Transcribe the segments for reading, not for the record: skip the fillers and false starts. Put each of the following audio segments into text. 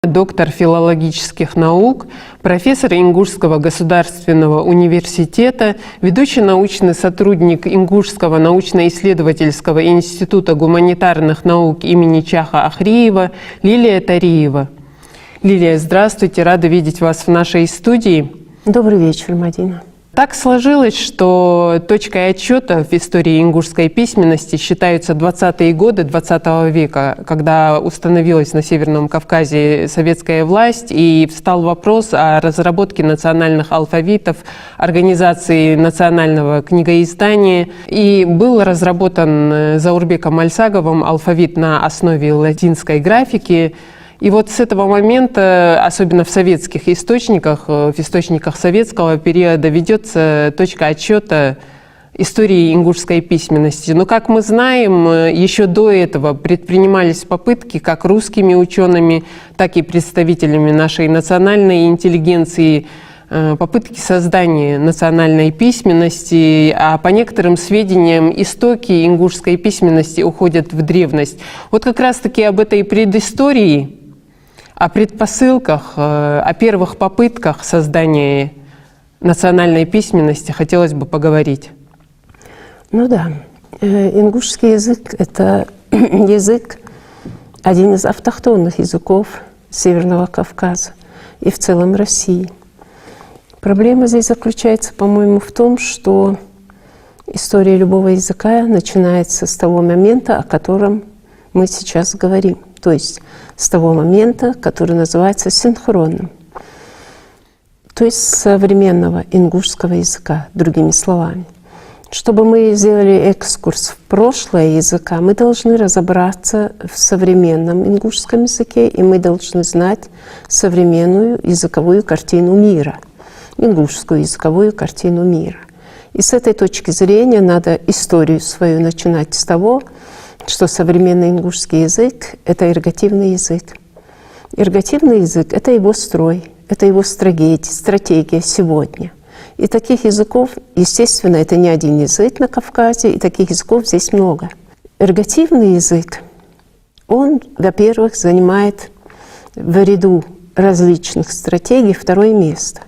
доктор филологических наук, профессор Ингушского государственного университета, ведущий научный сотрудник Ингушского научно-исследовательского института гуманитарных наук имени Чаха Ахриева Лилия Тариева. Лилия, здравствуйте, рада видеть вас в нашей студии. Добрый вечер, Мадина. Так сложилось, что точкой отсчета в истории ингушской письменности считаются 20-е годы 20 века, когда установилась на Северном Кавказе советская власть и встал вопрос о разработке национальных алфавитов, организации национального книгоиздания. И был разработан Заурбеком Альсаговым алфавит на основе латинской графики. И вот с этого момента, особенно в советских источниках, в источниках советского периода, ведется точка отсчета истории ингушской письменности. Но, как мы знаем, еще до этого предпринимались попытки как русскими учеными, так и представителями нашей национальной интеллигенции, попытки создания национальной письменности, а по некоторым сведениям истоки ингушской письменности уходят в древность. Вот как раз-таки об этой предыстории, о предпосылках, о первых попытках создания национальной письменности хотелось бы поговорить. Ну да, ингушский язык – это язык, один из автохтонных языков Северного Кавказа и в целом России. Проблема здесь заключается, по-моему, в том, что история любого языка начинается с того момента, о котором мы сейчас говорим. То есть с того момента, который называется синхронным. То есть современного ингушского языка, другими словами. Чтобы мы сделали экскурс в прошлое языка, мы должны разобраться в современном ингушском языке, и мы должны знать современную языковую картину мира, ингушскую языковую картину мира. И с этой точки зрения надо историю свою начинать с того, что современный ингушский язык – это эргативный язык. Эргативный язык – это его строй, это его стратегия сегодня. И таких языков, естественно, это не один язык на Кавказе, и таких языков здесь много. Эргативный язык, он, во-первых, занимает в ряду различных стратегий второе место.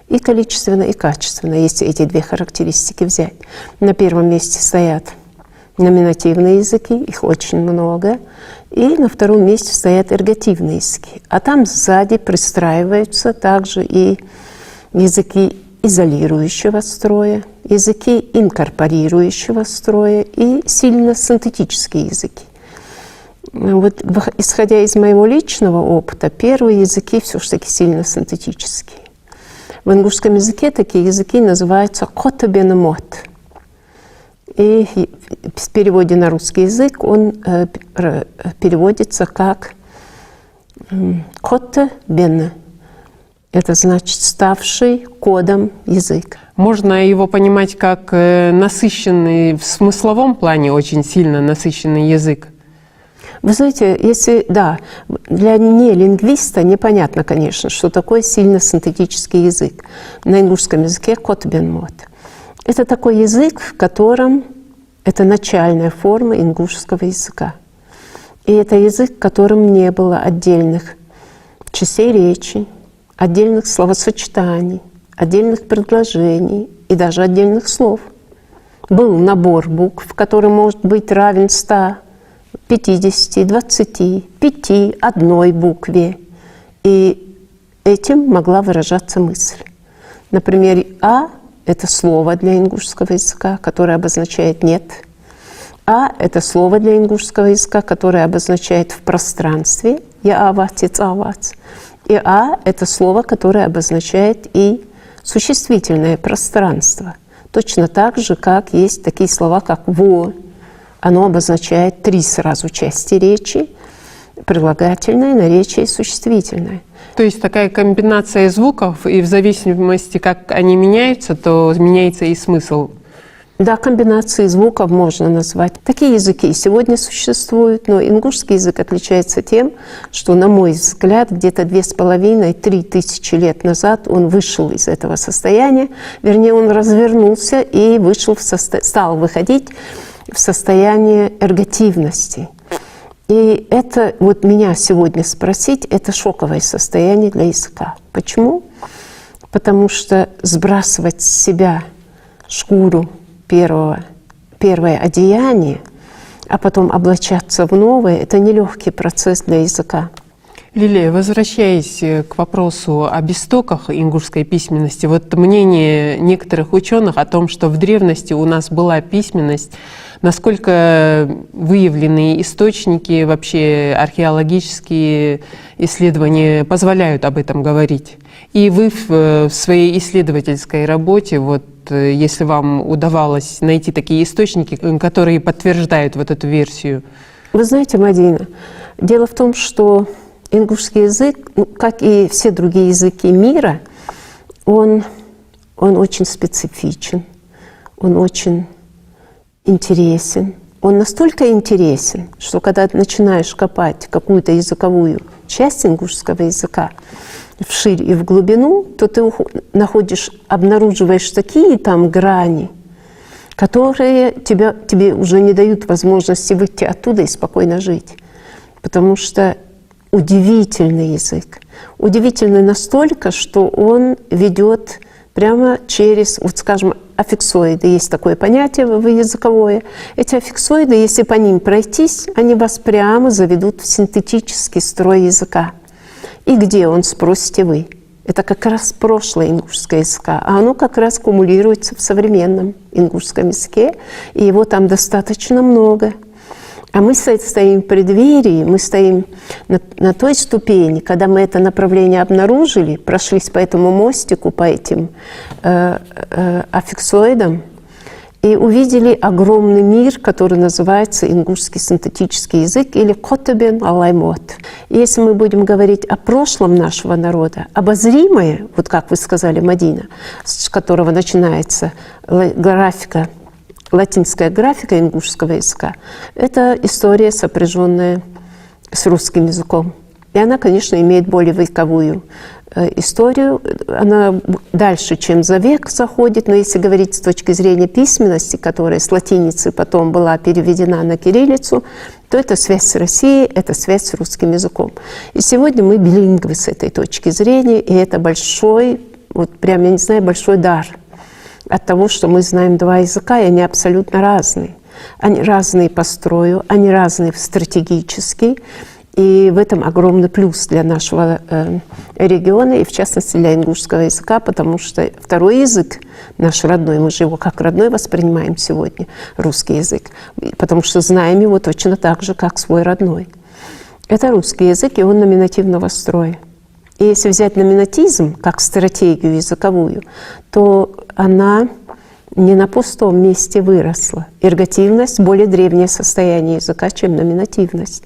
И количественно, и качественно, если эти две характеристики взять. На первом месте стоят номинативные языки, их очень много, и на втором месте стоят эргативные языки. А там сзади пристраиваются также и языки изолирующего строя, языки инкорпорирующего строя и сильно синтетические языки. Вот, исходя из моего личного опыта, первые языки все-таки сильно синтетические. В ингушском языке такие языки называются котобенемот. И в переводе на русский язык он переводится как «котте-бене». Это значит «ставший кодом язык». Можно его понимать как насыщенный в смысловом плане, очень сильно насыщенный язык. Вы знаете, если, да, для нелингвиста непонятно, конечно, что такое сильно синтетический язык. На ингушском языке «котбенмот». Это такой язык, в котором это начальная форма ингушского языка. И это язык, в котором не было отдельных частей речи, отдельных словосочетаний, отдельных предложений и даже отдельных слов. Был набор букв, который может быть равен 100, 50, 20, 5, одной букве. И этим могла выражаться мысль. Например, «а» — это слово для ингушского языка, которое обозначает «нет». «А» — это слово для ингушского языка, которое обозначает «в пространстве». «Я-авац», «ец-авац». И «а» — это слово, которое обозначает и существительное пространство. Точно так же, как есть такие слова, как «во». Оно обозначает 3 сразу части речи: прилагательное, наречие и существительное. То есть такая комбинация звуков, и в зависимости, как они меняются, то меняется и смысл. Да, комбинации звуков можно назвать. Такие языки сегодня существуют, но ингушский язык отличается тем, что, на мой взгляд, где-то 2500–3 тысячи лет назад он вышел из этого состояния, вернее, он развернулся и вышел стал выходить в состояние эргативности. И это, вот меня сегодня спросить, это шоковое состояние для языка. Почему? Потому что сбрасывать с себя шкуру первое одеяние, а потом облачаться в новое, это нелегкий процесс для языка. Лилия, возвращаясь к вопросу об истоках ингушской письменности, вот мнение некоторых ученых о том, что в древности у нас была письменность, насколько выявленные источники, вообще археологические исследования позволяют об этом говорить? И вы в своей исследовательской работе, вот, если вам удавалось найти такие источники, которые подтверждают вот эту версию? Вы знаете, Мадина, дело в том, что ингушский язык, как и все другие языки мира, он очень специфичен, он очень интересен. Он настолько интересен, что когда начинаешь копать какую-то языковую часть ингушского языка вширь и в глубину, то ты обнаруживаешь такие там грани, которые тебе уже не дают возможности выйти оттуда и спокойно жить. Потому что удивительный язык. Удивительный настолько, что он ведет прямо через, вот скажем, аффиксоиды. Есть такое понятие языковое. Эти аффиксоиды, если по ним пройтись, они вас прямо заведут в синтетический строй языка. И где он, спросите вы? Это как раз прошлое ингушского языка, а оно как раз кумулируется в современном ингушском языке, и его там достаточно много. А мы стоим в преддверии, мы стоим на той ступени, когда мы это направление обнаружили, прошлись по этому мостику, по этим аффиксоидам, и увидели огромный мир, который называется ингушский синтетический язык или котебен алаймот. Если мы будем говорить о прошлом нашего народа, обозримое, вот как вы сказали, Мадина, с которого начинается графика, латинская графика ингушского языка, это история, сопряженная с русским языком. И она, конечно, имеет более вековую историю. Она дальше, чем за век заходит, но если говорить с точки зрения письменности, которая с латиницы потом была переведена на кириллицу, то это связь с Россией, это связь с русским языком. И сегодня мы билингвы с этой точки зрения, и это большой, вот прям, я не знаю, большой дар от того, что мы знаем два языка, и они абсолютно разные. Они разные по строю, они разные стратегически, и в этом огромный плюс для нашего региона, и в частности для ингушского языка, потому что второй язык, наш родной, мы же его как родной воспринимаем сегодня, русский язык, потому что знаем его точно так же, как свой родной. Это русский язык, и он номинативного строя. И если взять номинатизм как стратегию языковую, то она не на пустом месте выросла. Эргативность – более древнее состояние языка, чем номинативность.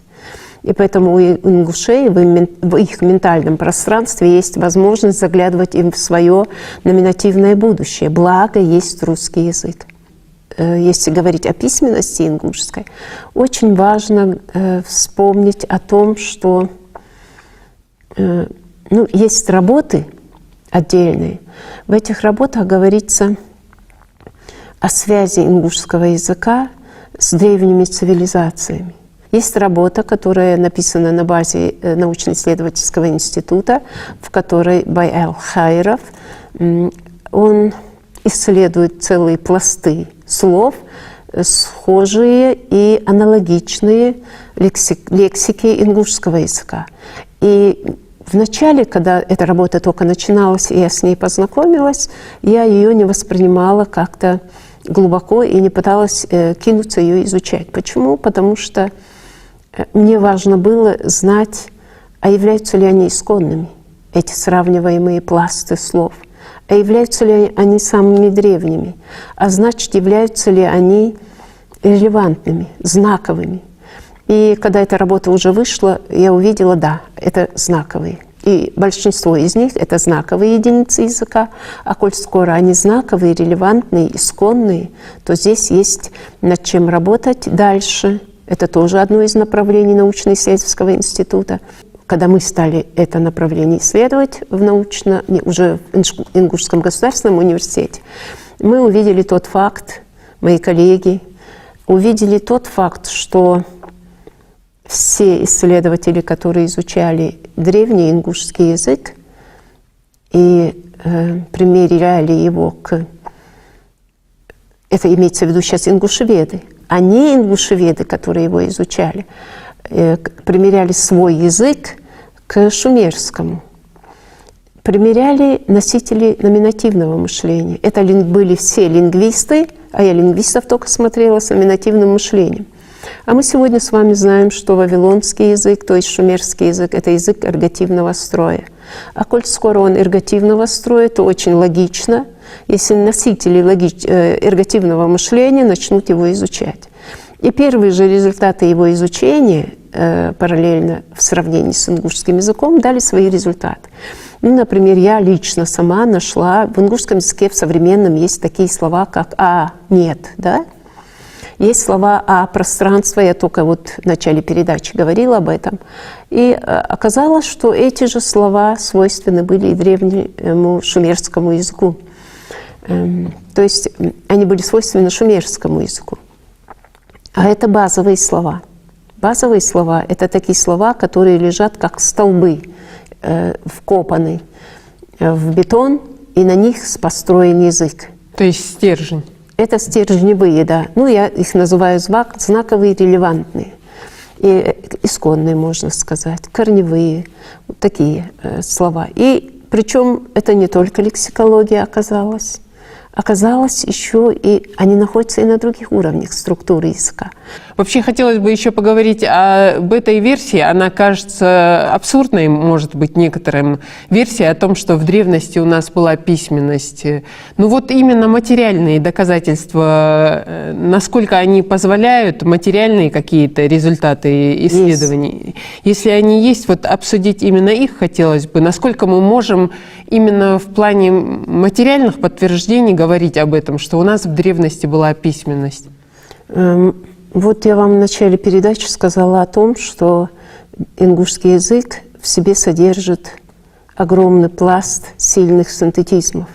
И поэтому у ингушей в их ментальном пространстве есть возможность заглядывать им в свое номинативное будущее. Благо есть русский язык. Если говорить о письменности ингушской, очень важно вспомнить о том, что есть работы отдельные. В этих работах говорится о связи ингушского языка с древними цивилизациями. Есть работа, которая написана на базе научно-исследовательского института, в которой Байэл Хайров, он исследует целые пласты слов, схожие и аналогичные лексике ингушского языка. И вначале, когда эта работа только начиналась, и я с ней познакомилась, я ее не воспринимала как-то глубоко и не пыталась кинуться ее изучать. Почему? Потому что мне важно было знать, а являются ли они исконными, эти сравниваемые пласты слов, а являются ли они самыми древними, а значит, являются ли они релевантными, знаковыми. И когда эта работа уже вышла, я увидела, да, это знаковые. И большинство из них — это знаковые единицы языка, а коль скоро они знаковые, релевантные, исконные, то здесь есть над чем работать дальше. Это тоже одно из направлений научно-исследовательского института. Когда мы стали это направление исследовать уже в Ингушском государственном университете, мы увидели тот факт, мои коллеги увидели тот факт, что все исследователи, которые изучали древний ингушский язык и примеряли его к... Это имеется в виду сейчас ингушеведы, а не ингушеведы, которые его изучали, примеряли свой язык к шумерскому. Примеряли носители номинативного мышления. Это были все лингвисты, а я лингвистов только смотрела с номинативным мышлением. А мы сегодня с вами знаем, что вавилонский язык, то есть шумерский язык, это язык эргативного строя. А коль скоро он эргативного строя, то очень логично, если носители эргативного мышления начнут его изучать. И первые же результаты его изучения, параллельно в сравнении с ингушским языком, дали свои результаты. Ну, например, я лично сама нашла, в ингушском языке в современном есть такие слова, как «а», «нет», да? Есть слова «а», «пространство», я только вот в начале передачи говорила об этом. И оказалось, что эти же слова свойственны были и древнему шумерскому языку. То есть они были свойственны шумерскому языку. А это базовые слова. Базовые слова – это такие слова, которые лежат как столбы, вкопаны в бетон, и на них построен язык. То есть стержень. Это стержневые, да. Ну, я их называю знаковые, релевантные. И исконные, можно сказать, корневые, вот такие слова. И причем это не только лексикология оказалась. Оказалось, еще и они находятся и на других уровнях структуры языка. Вообще хотелось бы еще поговорить об этой версии. Она кажется абсурдной, может быть, некоторым. Версия о том, что в древности у нас была письменность. Ну вот именно материальные доказательства, насколько они позволяют, материальные какие-то результаты исследований. Если они есть, вот обсудить именно их хотелось бы. Насколько мы можем именно в плане материальных подтверждений говорить об этом, что у нас в древности была письменность? Вот я вам в начале передачи сказала о том, что ингушский язык в себе содержит огромный пласт сильных синтетизмов.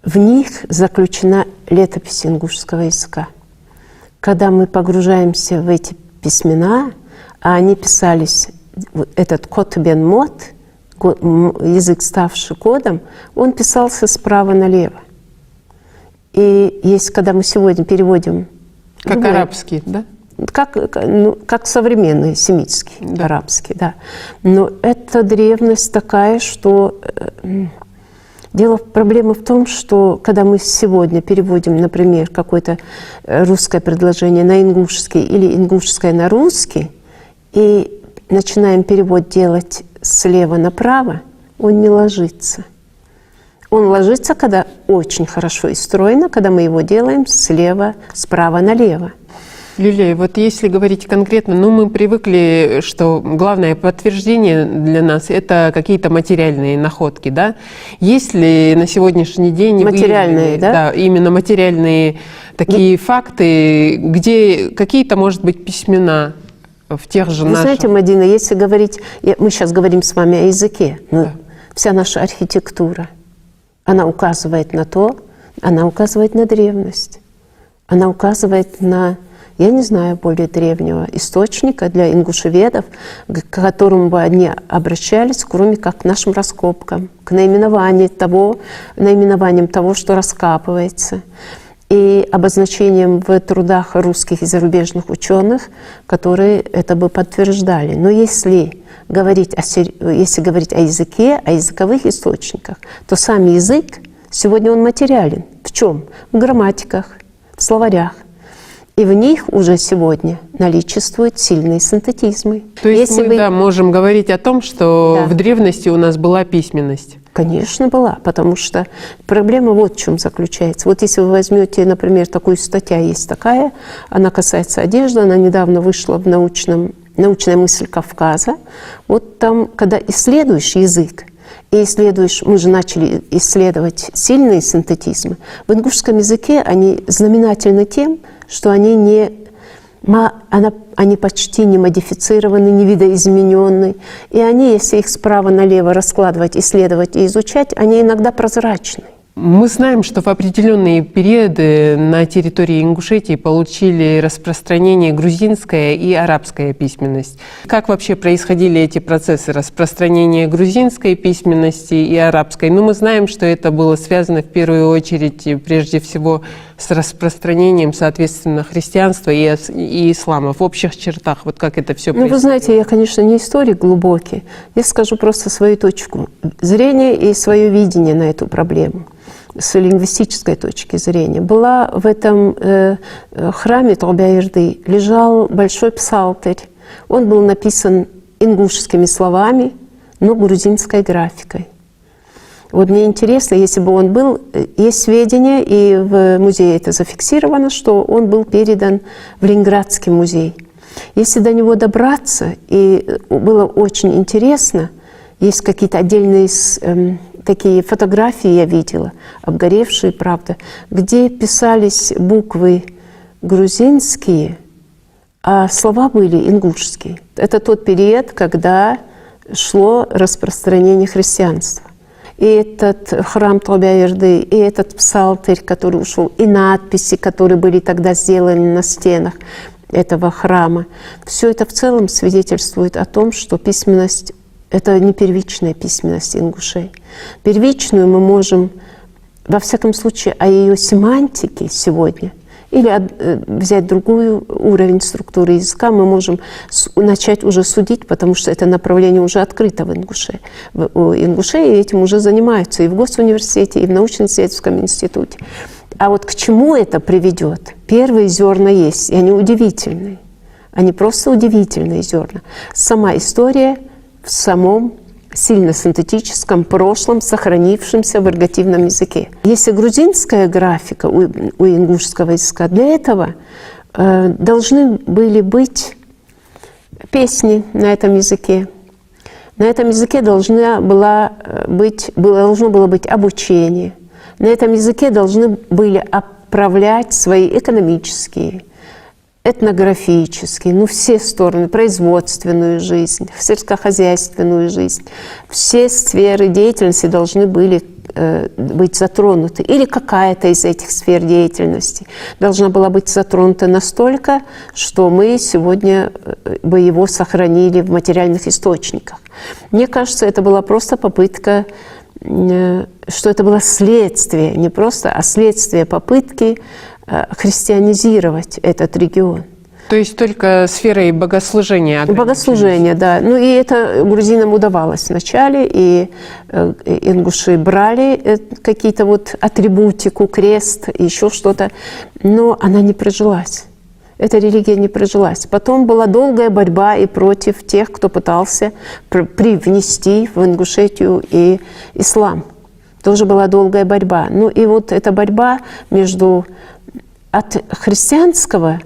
В них заключена летопись ингушского языка. Когда мы погружаемся в эти письмена, а они писались, этот код бен мот, язык, ставший кодом, он писался справа налево. И если, когда мы сегодня переводим... Как арабский, да? Как современный семитский, да. Арабский, да. Но эта древность такая, что... Проблема в том, что когда мы сегодня переводим, например, какое-то русское предложение на ингушский или ингушское на русский, и начинаем перевод делать слева направо, он не ложится. Он ложится, когда очень хорошо и стройно, когда мы его делаем справа налево. Лилия, вот если говорить конкретно, мы привыкли, что главное подтверждение для нас – это какие-то материальные находки, да? Есть ли на сегодняшний день… Материальные, да? Да, именно материальные такие факты, где какие-то, может быть, письмена в тех же наших… Вы знаете, Мадина, если говорить… Мы сейчас говорим с вами о языке, но вся наша архитектура, она указывает на то, она указывает на древность, она указывает на… Я не знаю более древнего источника для ингушеведов, к которому бы они обращались, кроме как к нашим раскопкам, к наименованиям того, что раскапывается, и обозначением в трудах русских и зарубежных ученых, которые это бы подтверждали. Но если говорить о языке, о языковых источниках, то сам язык сегодня он материален. В чем? В грамматиках, в словарях. И в них уже сегодня наличествуют сильные синтетизмы. То есть мы можем говорить о том, что в древности у нас была письменность? Конечно, была, потому что проблема вот в чем заключается. Вот если вы возьмете, например, такую статью, есть такая, она касается одежды, она недавно вышла в «Научная мысль Кавказа». Вот там, когда исследуешь язык, мы же начали исследовать сильные синтетизмы, в ингушском языке они знаменательны тем, что они почти не модифицированы, не видоизменены. И они, если их справа налево раскладывать, исследовать и изучать, они иногда прозрачны. Мы знаем, что в определенные периоды на территории Ингушетии получили распространение грузинская и арабская письменность. Как вообще происходили эти процессы распространения грузинской письменности и арабской? Ну, мы знаем, что это было связано в первую очередь, прежде всего, с распространением, соответственно, христианства и ислама. В общих чертах, вот как это все происходило? Ну, вы знаете, я, конечно, не историк глубокий. Я скажу просто свою точку зрения и свое видение на эту проблему с лингвистической точки зрения. Была в этом храме Торбя-Ирды, лежал большой псалтырь. Он был написан ингушскими словами, но грузинской графикой. Вот мне интересно, если бы он был, есть сведения, и в музее это зафиксировано, что он был передан в Ленинградский музей. Если до него добраться, и было очень интересно, есть какие-то отдельные такие фотографии я видела, обгоревшие, правда, где писались буквы грузинские, а слова были ингушские. Это тот период, когда шло распространение христианства. И этот храм Торбя-Ирды, и этот псалтырь, который ушел, и надписи, которые были тогда сделаны на стенах этого храма. Все это в целом свидетельствует о том, что письменность — это не первичная письменность ингушей. Первичную мы можем, во всяком случае, о ее семантике сегодня, или взять другой уровень структуры языка, мы можем начать уже судить, потому что это направление уже открыто в Ингушетии. У ингушей этим уже занимаются и в Госуниверситете, и в научно-исследовательском институте. А вот к чему это приведет? Первые зерна есть, и они удивительные. Они просто удивительные зерна. Сама история в самом сильно синтетическом прошлом, сохранившемся в эргативном языке. Если грузинская графика у ингушского языка, для этого должны были быть песни на этом языке. На этом языке должно было быть обучение. На этом языке должны были отправлять свои экономические, этнографические, все стороны, производственную жизнь, сельскохозяйственную жизнь. Все сферы деятельности должны были быть затронуты. Или какая-то из этих сфер деятельности должна была быть затронута настолько, что мы сегодня бы его сохранили в материальных источниках. Мне кажется, это была просто попытка, что это было следствие, не просто, а следствие попытки христианизировать этот регион. То есть только сферой богослужения? Богослужения, да. И это грузинам удавалось вначале, и ингуши брали какие-то атрибутику, крест, еще что-то, но она не прижилась. Эта религия не прижилась. Потом была долгая борьба и против тех, кто пытался привнести в Ингушетию и ислам. Тоже была долгая борьба. И эта борьба от христианского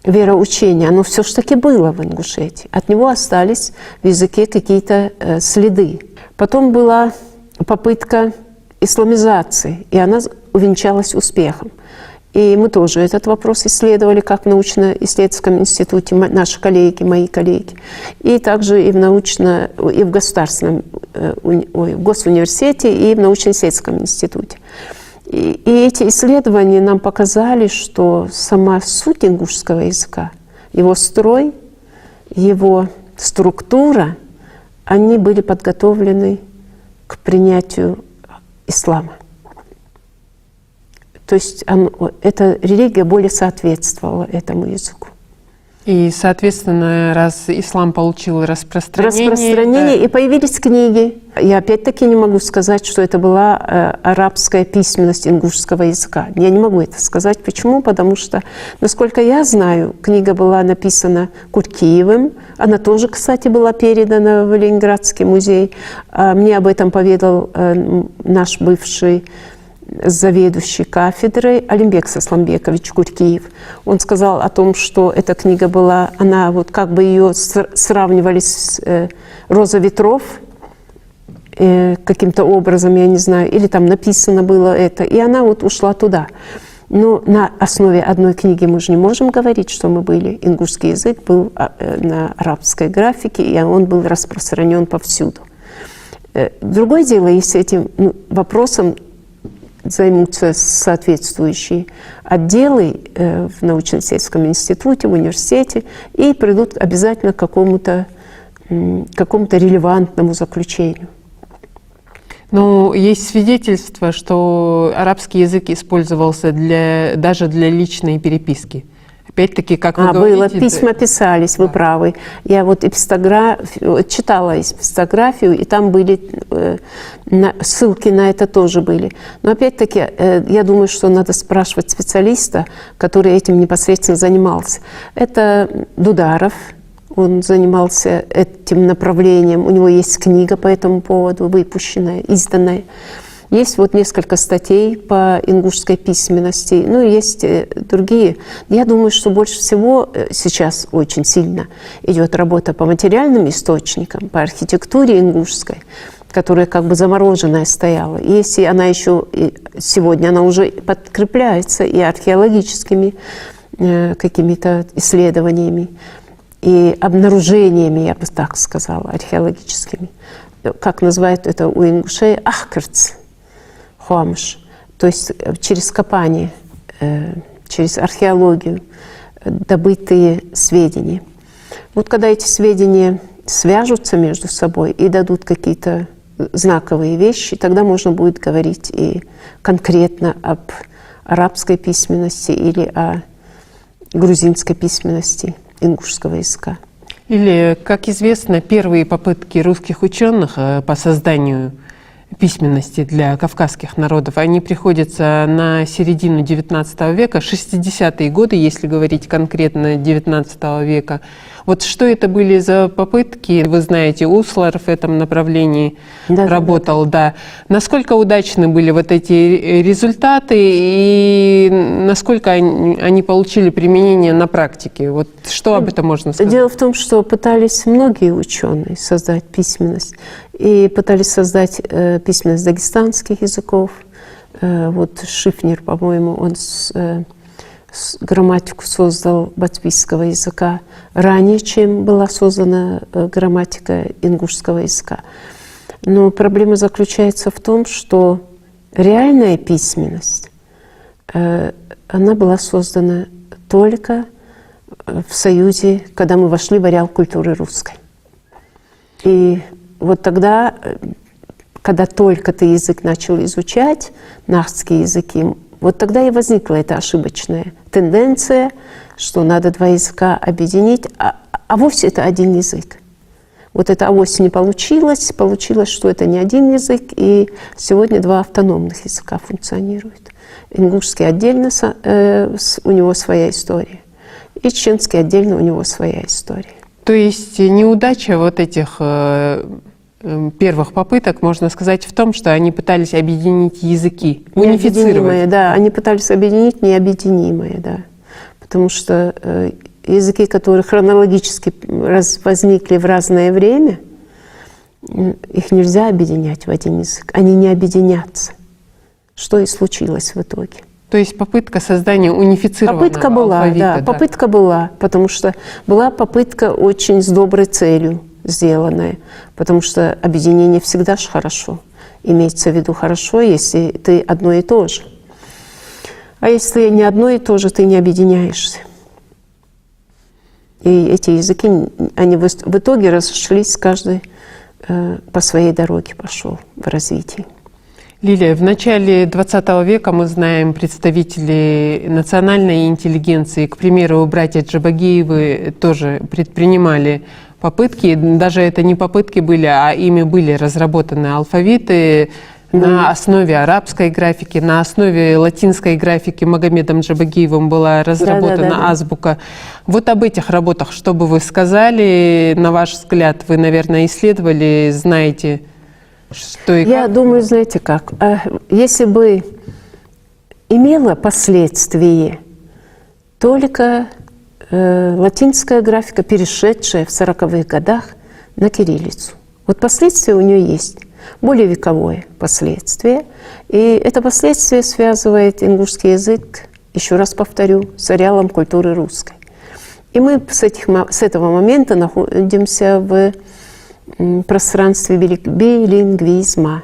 вероучения, оно все-таки было в Ингушетии. От него остались в языке какие-то следы. Потом была попытка исламизации, и она увенчалась успехом. И мы тоже этот вопрос исследовали, как в научно-исследовательском институте, наши коллеги, мои коллеги, и также и в государственном, в Госуниверситете, и в научно-исследовательском институте. И эти исследования нам показали, что сама суть ингушского языка, его строй, его структура, они были подготовлены к принятию ислама. То есть эта религия более соответствовала этому языку. И, соответственно, раз ислам получил распространение, и появились книги. Я опять-таки не могу сказать, что это была арабская письменность ингушского языка. Я не могу это сказать. Почему? Потому что, насколько я знаю, книга была написана Куркиевым. Она тоже, кстати, была передана в Ленинградский музей. Мне об этом поведал наш бывший заведующий кафедрой Алимбек Сасламбекович Куркиев. Он сказал о том, что эта книга была, она как бы ее сравнивали с «Роза ветров», каким-то образом, я не знаю, или там написано было это, и она ушла туда. Но на основе одной книги мы же не можем говорить, что мы были. Ингушский язык был на арабской графике, и он был распространен повсюду. Другое дело, если этим вопросом займутся соответствующие отделы в научно-исследовательском институте, в университете и придут обязательно к какому-то релевантному заключению. Но есть свидетельство, что арабский язык использовался даже для личной переписки. Опять-таки, как вы говорите... Было, письма писались, вы правы. Я вот читала эпистографию, и там были ссылки на это тоже были. Но опять-таки, я думаю, что надо спрашивать специалиста, который этим непосредственно занимался. Это Дударов, он занимался этим направлением, у него есть книга по этому поводу, выпущенная, изданная. Есть вот несколько статей по ингушской письменности, ну и есть другие. Я думаю, что больше всего сейчас очень сильно идет работа по материальным источникам, по архитектуре ингушской, которая как бы замороженная стояла. И если она еще сегодня, она уже подкрепляется и археологическими какими-то исследованиями, и обнаружениями, я бы так сказала, археологическими. Как называют это у ингушей ахкерц. То есть через копание, через археологию добытые сведения. Вот когда эти сведения свяжутся между собой и дадут какие-то знаковые вещи, тогда можно будет говорить и конкретно об арабской письменности или о грузинской письменности ингушского языка. Или, как известно, первые попытки русских ученых по созданию письменности для кавказских народов, они приходятся на середину XIX века, 60-е годы, если говорить конкретно XIX века. Вот что это были за попытки? Вы знаете, Услар в этом направлении работал, да. Насколько удачны были вот эти результаты и насколько они получили применение на практике? Вот что об этом можно сказать? Дело в том, что пытались многие ученые создать письменность. И пытались создать письменность дагестанских языков. Вот Шифнер, по-моему, он грамматику создал бацбийского языка ранее, чем была создана грамматика ингушского языка. Но проблема заключается в том, что реальная письменность, она была создана только в Союзе, когда мы вошли в ареал культуры русской. И вот тогда, когда только ты язык начал изучать, нахтские языки, вот тогда и возникла эта ошибочная тенденция, что надо два языка объединить, а вовсе это один язык. Вот это авось не получилось, получилось, что это не один язык, и сегодня два автономных языка функционируют. Ингушский отдельно, у него своя история, и чеченский отдельно, у него своя история. То есть неудача вот этих первых попыток, можно сказать, в том, что они пытались объединить языки, унифицировать. Да, они пытались объединить необъединимое, да. Потому что языки, которые хронологически возникли в разное время, их нельзя объединять в один язык. Они не объединятся. Что и случилось в итоге. То есть попытка создания унифицированного попытка была, алфавита. Да, попытка была, потому что была попытка очень с доброй целью сделанная, потому что объединение всегда же хорошо. Имеется в виду хорошо, если ты одно и то же. А если не одно и то же, ты не объединяешься. И эти языки, они в итоге разошлись, каждый по своей дороге пошел в развитии. Лилия, в начале XX века мы знаем представителей национальной интеллигенции, к примеру, братья Джабагиевы тоже предпринимали попытки, даже это не попытки были, а ими были разработаны алфавиты на основе арабской графики, на основе латинской графики Магомедом Джабагиевым была разработана азбука. Вот об этих работах что бы вы сказали, на ваш взгляд, вы, наверное, исследовали, знаете, что и как? Я думаю, знаете как, если бы имела последствия только латинская графика, перешедшая в 40-х годах на кириллицу. Вот последствия у нее есть, более вековое последствие. И это последствие связывает ингушский язык, еще раз повторю, с ареалом культуры русской. И мы с этого момента находимся в пространстве билингвизма,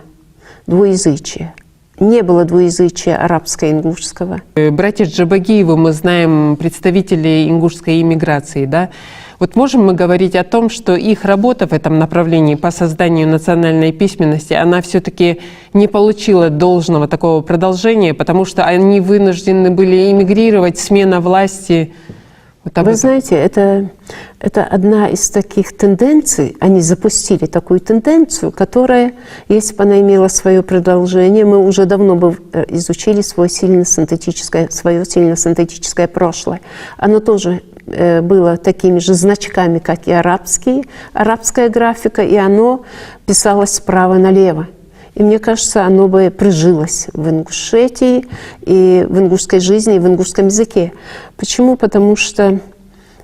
двуязычия. не было двуязычия арабско-ингушского. Братья Джабагиевы, мы знаем, представители ингушской иммиграции, да? Вот можем мы говорить о том, что их работа в этом направлении по созданию национальной письменности, она все-таки не получила должного такого продолжения, потому что они вынуждены были эмигрировать, смена власти. Вот Вы знаете, это одна из таких тенденций, они запустили такую тенденцию, которая, если бы она имела свое продолжение, мы уже давно бы изучили свое сильно-синтетическое прошлое. Оно тоже было такими же значками, как и арабская графика, и оно писалось справа налево. И мне кажется, оно бы прижилось в Ингушетии, и в ингушской жизни, и в ингушском языке. Почему? Потому что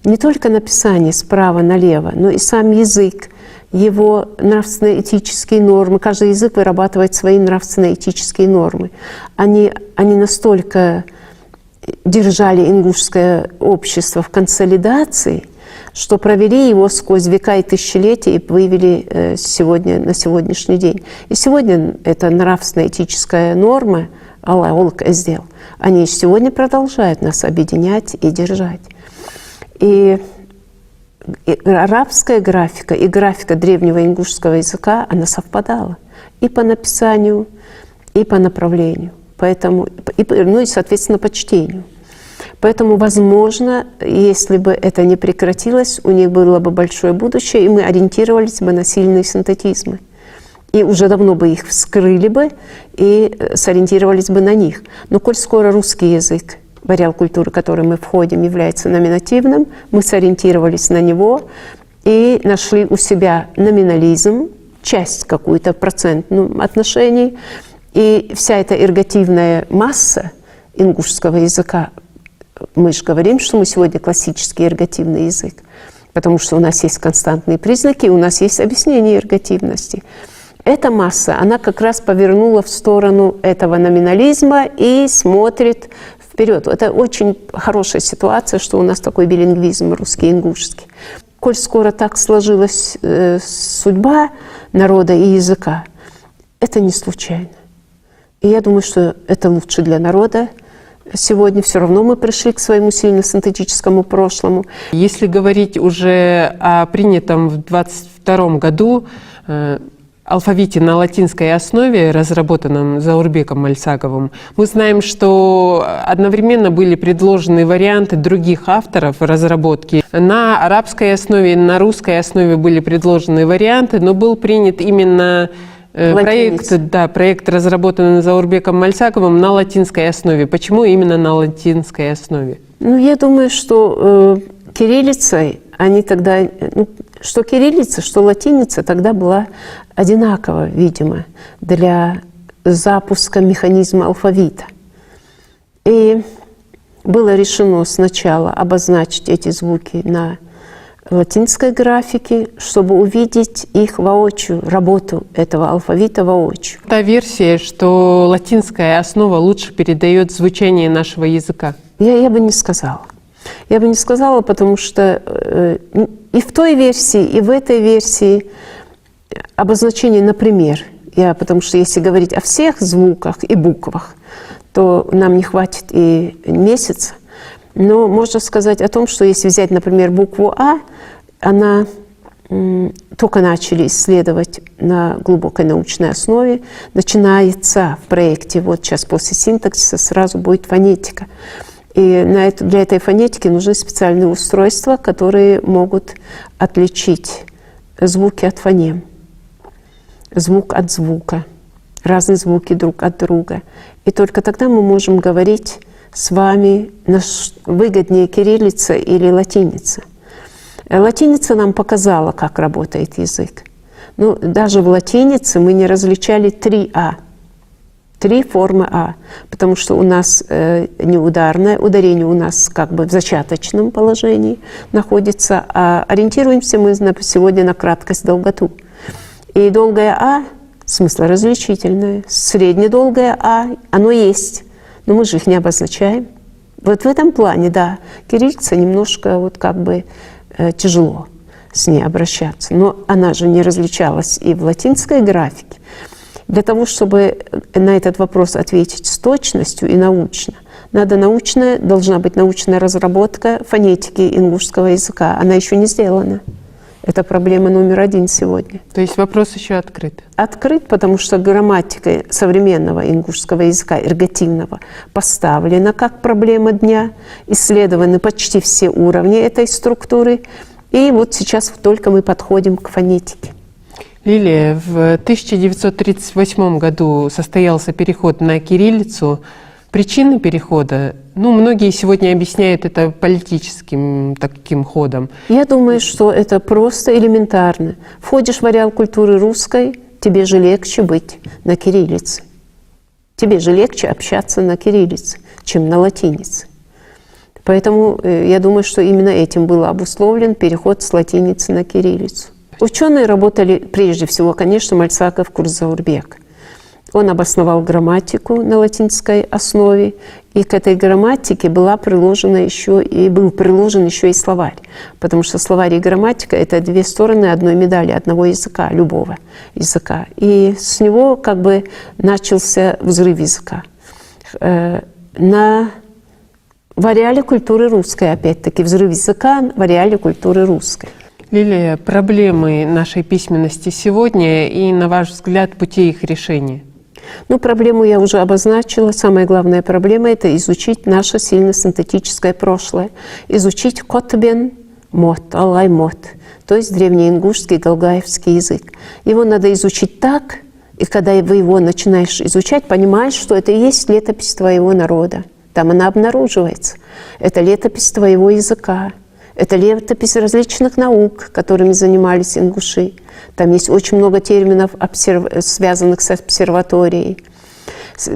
не только написание справа налево, но и сам язык, его нравственно-этические нормы. Каждый язык вырабатывает свои нравственно-этические нормы. Они настолько держали ингушское общество в консолидации, что провели его сквозь века и тысячелетия и вывели на сегодняшний день. И сегодня эта нравственно-этическая норма «Аллах олк сделал», они сегодня продолжают нас объединять и держать. И арабская графика и графика древнего ингушского языка, она совпадала и по написанию, и по направлению, поэтому, и, соответственно, по чтению. Поэтому, возможно, если бы это не прекратилось, у них было бы большое будущее, и мы ориентировались бы на сильные синтетизмы. И уже давно бы их вскрыли бы и сориентировались бы на них. Но коль скоро русский язык, в ареал культуры, в который мы входим, является номинативным, мы сориентировались на него и нашли у себя номинализм, часть какую-то процентную отношений, и вся эта эргативная масса ингушского языка, мы же говорим, что мы сегодня классический эргативный язык, потому что у нас есть константные признаки, у нас есть объяснение эргативности. Эта масса, она как раз повернула в сторону этого номинализма и смотрит вперед. Это очень хорошая ситуация, что у нас такой билингвизм русский-ингушский. Коль скоро так сложилась судьба народа и языка, это не случайно. И я думаю, что это лучше для народа. Сегодня все равно мы пришли к своему сильно-синтетическому прошлому. Если говорить уже о принятом в 1922 году алфавите на латинской основе, разработанном Заурбеком Мальсаковым, мы знаем, что одновременно были предложены варианты других авторов разработки. На арабской основе и на русской основе были предложены варианты, но был принят именно проект, разработанный Заурбеком Мальсаковым на латинской основе. Почему именно на латинской основе? Я думаю, что кириллицей они тогда, что кириллица, что латиница тогда была одинакова, видимо, для запуска механизма алфавита. И было решено сначала обозначить эти звуки на латинской графике, чтобы увидеть их воочию, работу этого алфавита воочию. Та версия, что латинская основа лучше передает звучание нашего языка. Я бы не сказала. Я бы не сказала, потому что и в той версии, и в этой версии обозначение, например, потому что если говорить о всех звуках и буквах, то нам не хватит и месяца. Но можно сказать о том, что если взять, например, букву «А», она только начали исследовать на глубокой научной основе, начинается в проекте, вот сейчас после синтаксиса сразу будет фонетика. И для этой фонетики нужны специальные устройства, которые могут отличить звуки от фонем, звук от звука, разные звуки друг от друга. И только тогда мы можем говорить с вами, выгоднее кириллица или латиница. Латиница нам показала, как работает язык. Но даже в латинице мы не различали 3 «а». 3 формы «а», потому что у нас неударное, ударение у нас как бы в зачаточном положении находится, а ориентируемся мы сегодня на краткость, долготу. И долгое «а» смыслоразличительное, среднедолгое «а» оно есть, но мы же их не обозначаем. Вот в этом плане, да, кириллица немножко вот как бы тяжело с ней обращаться, но она же не различалась и в латинской графике. Для того, чтобы на этот вопрос ответить с точностью и научно, должна быть научная разработка фонетики ингушского языка. Она еще не сделана. Это проблема номер один сегодня. То есть вопрос еще открыт? Открыт, потому что грамматика современного ингушского языка, эргативного, поставлена как проблема дня, исследованы почти все уровни этой структуры, и вот сейчас только мы подходим к фонетике. Лилия, в 1938 году состоялся переход на кириллицу. Причины перехода, многие сегодня объясняют это политическим таким ходом. Я думаю, что это просто элементарно. Входишь в ареал культуры русской, тебе же легче быть на кириллице. Тебе же легче общаться на кириллице, чем на латинице. Поэтому я думаю, что именно этим был обусловлен переход с латиницы на кириллицу. Ученые работали прежде всего, конечно, Мальцаков, Курзаурбек. Он обосновал грамматику на латинской основе, и к этой грамматике был приложен еще и словарь, потому что словарь и грамматика – это две стороны одной медали, одного языка, любого языка. И с него начался взрыв языка. В ареале культуры русской, опять-таки, взрыв языка в ареале культуры русской. Лилия, проблемы нашей письменности сегодня и, на ваш взгляд, пути их решения? Проблему я уже обозначила. Самая главная проблема – это изучить наше сильно-синтетическое прошлое. Изучить котбен мот, алай мот, то есть древнеингушский галгаевский язык. Его надо изучить так, и когда вы его начинаешь изучать, понимаешь, что это и есть летопись твоего народа. Там она обнаруживается. Это летопись твоего языка. Это летопись различных наук, которыми занимались ингуши. Там есть очень много терминов, связанных с обсерваторией.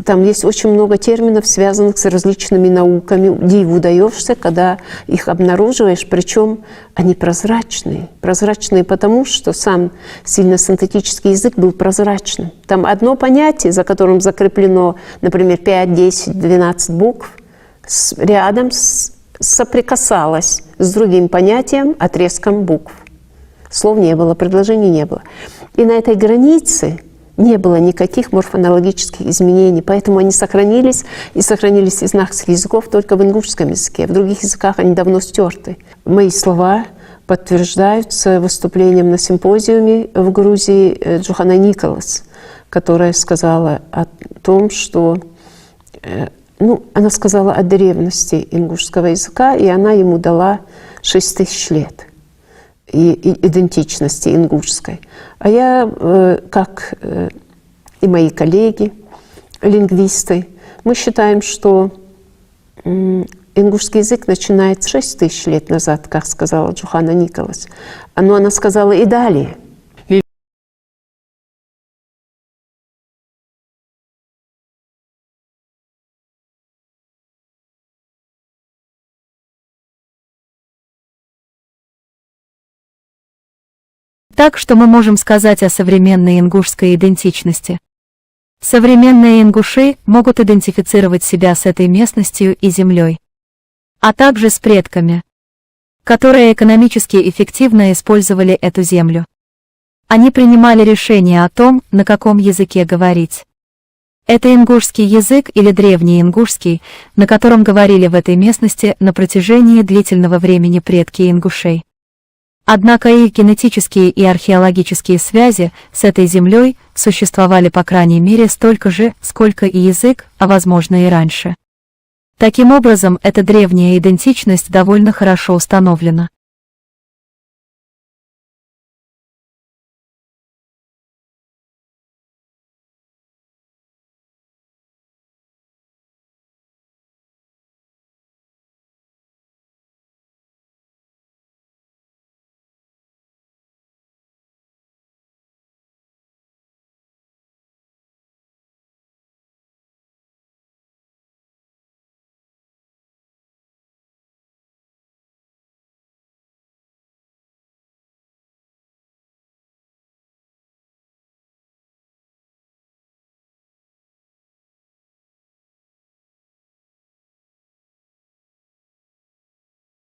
Там есть очень много терминов, связанных с различными науками. Диву даешься, когда их обнаруживаешь, причем они прозрачные. Прозрачные потому, что сам сильно-синтетический язык был прозрачным. Там одно понятие, за которым закреплено, например, 5, 10, 12 букв, рядом соприкасалось с другим понятием, отрезком букв. Слов не было, предложений не было. И на этой границе не было никаких морфонологических изменений, поэтому они сохранились, и сохранились из наших языков только в ингушском языке. В других языках они давно стерты. Мои слова подтверждаются выступлением на симпозиуме в Грузии Джохана Николас, которая сказала о том, что она сказала о древности ингушского языка, и она ему дала 6000 лет и идентичности ингушской. А я, как и мои коллеги, лингвисты, мы считаем, что ингушский язык начинается 6000 лет назад, как сказала Джохана Николас. Но она сказала и далее. Так что мы можем сказать о современной ингушской идентичности. Современные ингуши могут идентифицировать себя с этой местностью и землей, а также с предками, которые экономически эффективно использовали эту землю. Они принимали решение о том, на каком языке говорить. Это ингушский язык или древний ингушский, на котором говорили в этой местности на протяжении длительного времени предки ингушей. Однако их генетические и археологические связи с этой землей существовали по крайней мере столько же, сколько и язык, а возможно и раньше. Таким образом, эта древняя идентичность довольно хорошо установлена.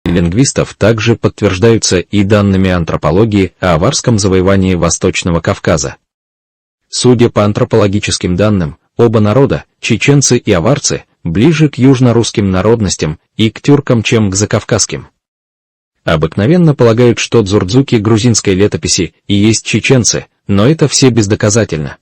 Лингвистов также подтверждаются и данными антропологии о аварском завоевании Восточного Кавказа. Судя по антропологическим данным, оба народа, чеченцы и аварцы, ближе к южно-русским народностям и к тюркам, чем к закавказским. Обыкновенно полагают, что дзурдзуки грузинской летописи и есть чеченцы, но это все бездоказательно.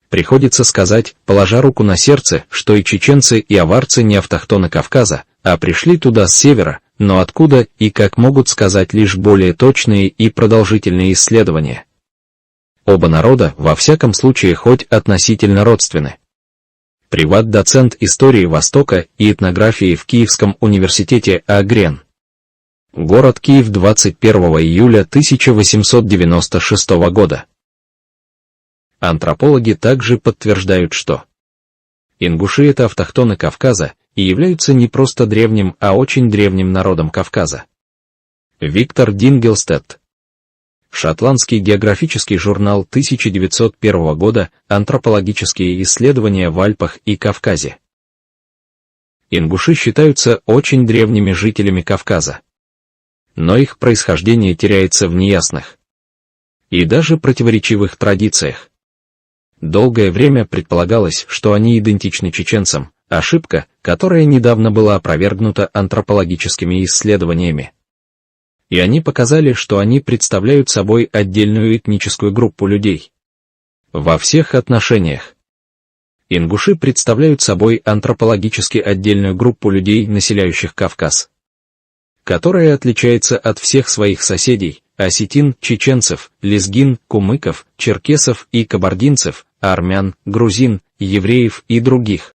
Приходится сказать, положа руку на сердце, что и чеченцы, и аварцы не автохтоны Кавказа, а пришли туда с севера, но откуда и как могут сказать лишь более точные и продолжительные исследования. Оба народа, во всяком случае, хоть относительно родственны. Приват-доцент истории Востока и этнографии в Киевском университете Агрен. Город Киев, 21 июля 1896 года. Антропологи также подтверждают, что ингуши — это автохтоны Кавказа и являются не просто древним, а очень древним народом Кавказа. Виктор Дингелстедт. Шотландский географический журнал 1901 года «Антропологические исследования в Альпах и Кавказе». Ингуши считаются очень древними жителями Кавказа. Но их происхождение теряется в неясных и даже противоречивых традициях. Долгое время предполагалось, что они идентичны чеченцам, ошибка, которая недавно была опровергнута антропологическими исследованиями. И они показали, что они представляют собой отдельную этническую группу людей. Во всех отношениях. Ингуши представляют собой антропологически отдельную группу людей, населяющих Кавказ, которая отличается от всех своих соседей, осетин, чеченцев, лезгин, кумыков, черкесов и кабардинцев, армян, грузин, евреев и других.